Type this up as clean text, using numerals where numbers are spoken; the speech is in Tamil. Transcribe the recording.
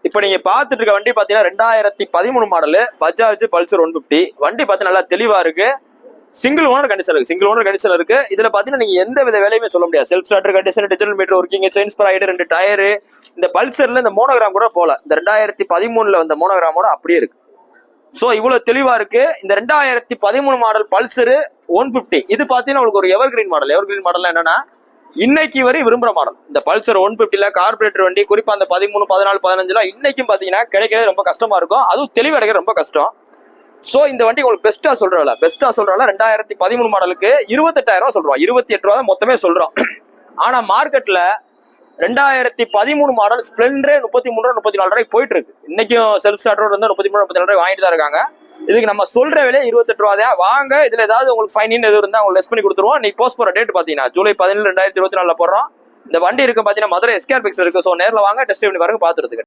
இப்போ நீங்க பாத்துட்டு இருக்க வண்டி பாத்தீங்கன்னா 2013 மாடல் பஜாஜ் பல்சர் 150. வண்டி பாத்தீங்கன்னா நல்லா தெளிவா இருக்கு. சிங்கிள் ஓனர் கண்டிஷன் இருக்கு. இதுல பாத்தீங்கன்னா நீங்க எந்த வித வேலையுமே சொல்ல முடியாது. Self starter condition, digital meter working, chains ப்ரைடு, 2 டயரு. இந்த பல்சர்ல இந்த மோனோகிராம் கூட போல. இந்த 2013ல வந்த மோனோகிராமோட அப்படியே இருக்கு. சோ இவ்வளவு தெளிவா இருக்கு. இந்த 2013 மாடல் பல்சர் 150 இது பாத்தீங்கன்னா உங்களுக்கு ஒரு எவர்கிரீன் மாடல் என்னன்னா இன்னைக்கு வரை விரும்புற மாடல். இந்த பல்சர் 150ல கார்பரேட்டர் வண்டி குறிப்பா அந்த 13, 14, 15 இன்னைக்கும் பாத்தீங்கன்னா கிடைக்கிறது ரொம்ப கஷ்டமா இருக்கும். அதுவும் தெளிவு அடைக்க ரொம்ப கஷ்டம். சோ இந்த வண்டி உங்களுக்கு பெஸ்டா சொல்றல 2013 மாடலுக்கு 28,000 ரூபாய் சொல்றோம். 28 ரூபா மொத்தமே சொல்றோம். ஆனா மார்க்கெட்ல 2013 மாடல் ஸ்பிளெண்டரே 33 ரூபா 34 ரூபாய்க்கு போயிட்டு இருக்கு. இன்னைக்கும் செல்ஃப் ஸ்டார்டர் வந்து 33, 34 ரூபாய் வாங்கிட்டு தான் இருக்காங்க. இதுக்கு நம்ம சொல்ற விலை 28 ரூபா தான். வாங்க, இதுல ஏதாவது உங்களுக்கு ஃபைன் எதுவும் இருந்தா உங்களுக்கு லெஸ் பண்ணி கொடுத்துருவோம். நீ போஸ்ட் போற டேட் பாத்தீங்கன்னா ஜூலை 17, 2024 போடுறோம். இந்த வண்டி இருக்கு பாத்தீங்கன்னா மதுரை SKR பிக்ஸ் இருக்கு. சோ நேரில் வாங்க, டெஸ்ட் பண்ணி பாருங்க, பாத்துறதுக்கு.